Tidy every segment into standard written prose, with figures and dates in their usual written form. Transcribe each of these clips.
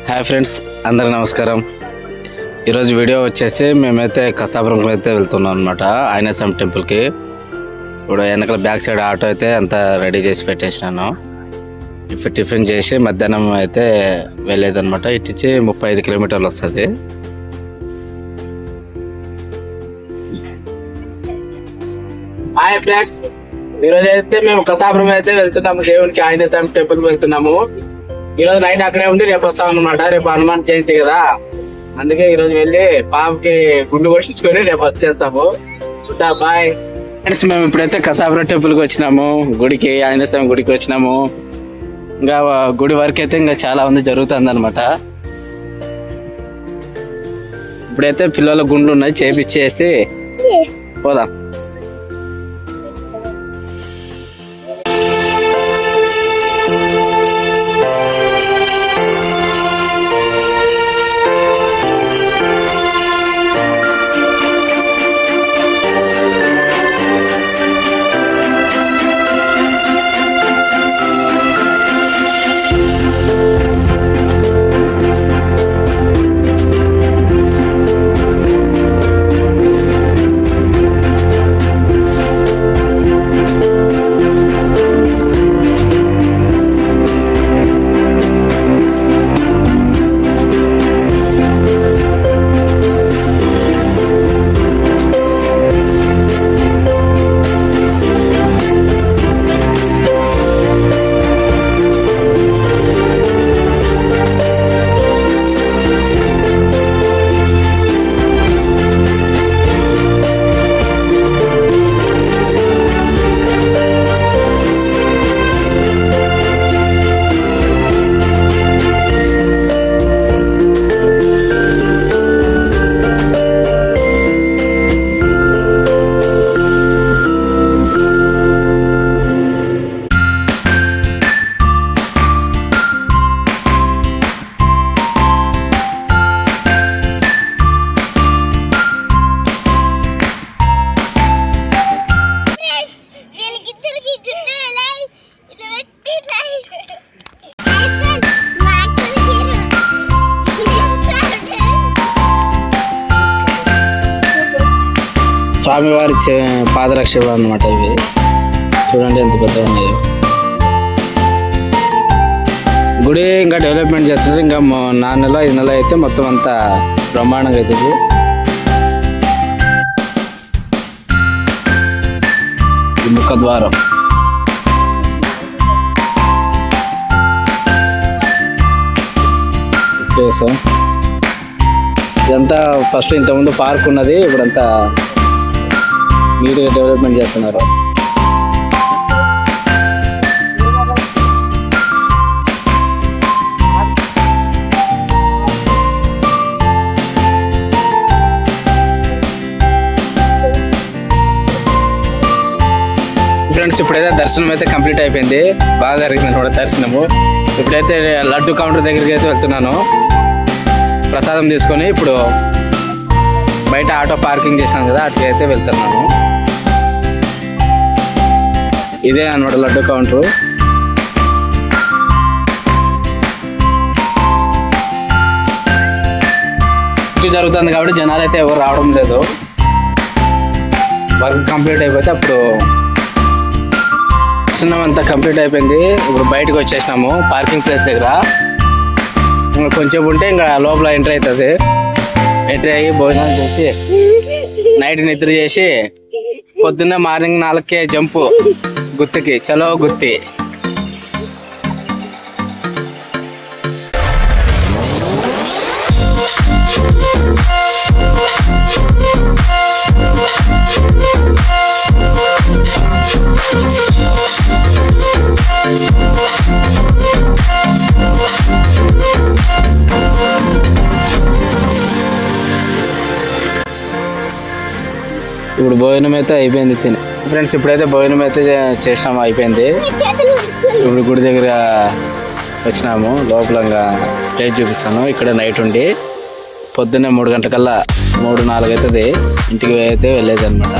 Hi friends, అందరికీ నమస్కారం. ఈరోజు వీడియో వచ్చేసి మేమైతే కసాపురంకి అయితే వెళ్తున్నాం అనమాట. ఆంజనేయస్వామి టెంపుల్కి. ఇప్పుడు వెనకాల బ్యాక్ సైడ్ ఆటో అయితే అంతా రెడీ చేసి పెట్టేసినాను. ఇప్పుడు టిఫిన్ చేసి మధ్యాహ్నం అయితే వెళ్ళేదన్నమాట. ఇటు నుంచి 35 కిలోమీటర్లు వస్తుంది. హాయ్ ఫ్రెండ్స్, ఈరోజు అయితే మేము కసాపురం అయితే వెళ్తున్నాము. దేవునికి ఆంజనేయస్వామి టెంపుల్కి వెళ్తున్నాము. ఈరోజు నైట్ అక్కడే ఉండి రేపు వస్తాం అనమాట. రేపు హనుమాన్ జయంతి కదా, అందుకే ఈరోజు వెళ్ళి పాపకి గుండు కొట్టించుకొని రేపు వచ్చేస్తాము. Bye friends. మేము ఇప్పుడైతే కసాపురం టెంపుల్కి వచ్చినాము. గుడికి, ఆంజనేయస్వామి గుడికి వచ్చినాము. ఇంకా గుడి వరకు అయితే ఇంకా చాలా మంది జరుగుతుంది అనమాట. ఇప్పుడైతే పిల్లల గుండ్లు ఉన్నాయి, చేపిచ్చేసి పోదాం. స్వామివారి పాదరక్షలు అన్నమాట ఇవి. చూడండి ఎంత పెద్దగా ఉన్నాయో. గుడి ఇంకా డెవలప్మెంట్ చేస్తున్నారు. ఇంకా 4 నెలలు 5 నెలలు అయితే మొత్తం అంతా బ్రహ్మాండంగా అవుతుంది. ఈ ముఖద్వారం సార్. ఇదంతా ఫస్ట్ ఇంతకుముందు పార్క్ ఉన్నది, ఇప్పుడంతా నీట్గా డెవలప్మెంట్ చేస్తున్నారు. ఫ్రెండ్స్, ఇప్పుడైతే దర్శనం అయితే కంప్లీట్ అయిపోయింది. బాగా జరిగింది అనమాట దర్శనము. ఇప్పుడైతే లడ్డు కౌంటర్ దగ్గరికి అయితే వెళ్తున్నాను. ప్రసాదం తీసుకొని ఇప్పుడు బయట ఆటో పార్కింగ్ చేసాను కదా, అటుకి అయితే వెళ్తున్నాను. ఇదే అన్నమాట లడ్డు కౌంటరు. జరుగుతుంది కాబట్టి జనాలు అయితే ఎవరు రావడం లేదు. వర్క్ కంప్లీట్ అయిపోతే అప్పుడు దర్శనం అంతా కంప్లీట్ అయిపోయింది. ఇప్పుడు బయటకు వచ్చేసినాము పార్కింగ్ ప్లేస్ దగ్గర. ఇంకా కొంచెం ఉంటే ఇంకా లోపల ఎంట్రీ అవుతుంది. ఎంట్రీ అయ్యి భోజనం చేసి నైట్ నిద్ర చేసి పొద్దున్న మార్నింగ్ 4కే జంపు గుత్తికి. చలో గుత్తి. ఇప్పుడు భోజనం అయితే అయిపోయింది తిని. ఫ్రెండ్స్, ఇప్పుడైతే భోజనం అయితే చేసినాము, అయిపోయింది. ఇప్పుడు గుడి దగ్గర వచ్చినాము. లోపల ప్లేస్ చూపిస్తాను. ఇక్కడ నైట్ ఉండి పొద్దున్నే 3 గంటలకల్లా 3-4 అవుతుంది ఇంటికి అయితే వెళ్ళేది అనమాట.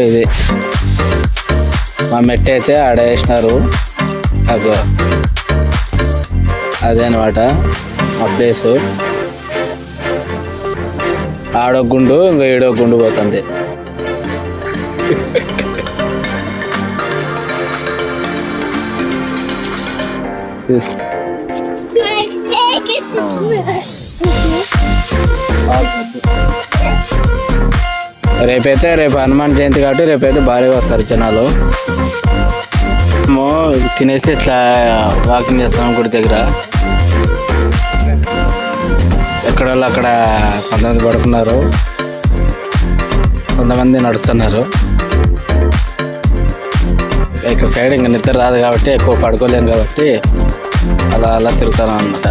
ఇది మా మెట్ట అయితే ఆడ వేసినారు. అగో అదే అనమాట ఆ ప్లేస్. ఆడో గుండు ఇంకా ఏడో గుండు పోతుంది. రేపు హనుమాన్ జయంతి కాబట్టి రేపైతే భారీగా వస్తారు జనాలు. తినేసి ఇట్లా వాకింగ్ చేస్తాం గుడి దగ్గర. ఎక్కడ వాళ్ళు అక్కడ కొంతమంది పడుకున్నారు, కొంతమంది నడుస్తున్నారు. ఇక్కడ సైడ్ ఇంకా నిద్ర రాదు కాబట్టి ఎక్కువ పడుకోలేము కాబట్టి అలా తిరుగుతాను అనమాట.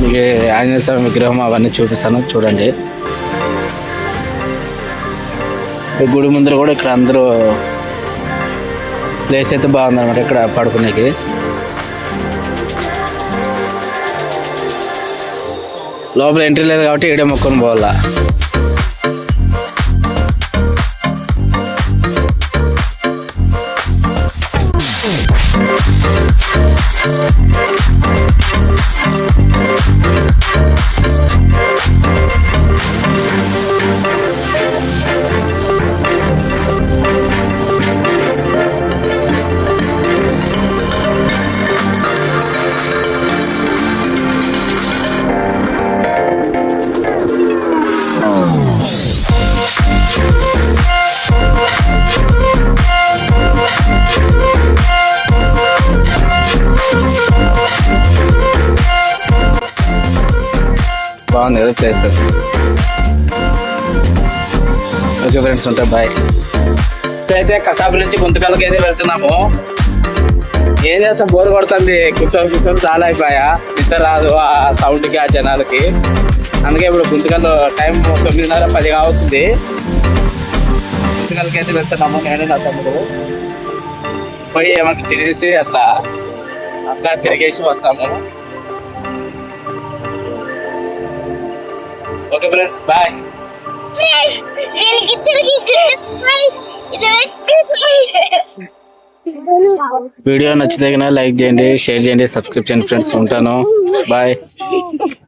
మీకు ఆంజనేయ స్వామి విగ్రహం అవన్నీ చూపిస్తాను చూడండి. గుడి ముందర కూడా ఇక్కడ అందరూ ప్లేస్ అయితే బాగుందన్నమాట ఇక్కడ పడుకునేకి. లోపల ఎంట్రీ లేదు కాబట్టి ఈడే మొక్కుని పోవాలా. బాగుంది కదా ప్లేస్. ఓకే ఫ్రెండ్స్, ఉంటా బాయ్. అయితే కసాపు నుంచి గుంతకల్కి అయితే వెళ్తున్నాము. ఏం చేస్తాం, బోర్ కొడుతుంది. కూర్చొని చాలా అయిపోయా, నిద్ర రాదు ఆ సౌండ్కి ఆ జనాలకి. అందుకే ఇప్పుడు గుంతకల్లో టైం 9:30 10 కావస్తుంది. గుంతకల్కి అయితే వెళ్తున్నాము నేను నా తమ్ముడు. పోయి ఏమన్నా తినేసి అట్లా తిరిగేసి వస్తాము. Okay friends, bye. వీడియో నచ్చితే లైక్ చేయండి, షేర్ చేయండి, సబ్స్క్రైబ్ చేయండి ఫ్రెండ్స్. ఉంటాను, బాయ్.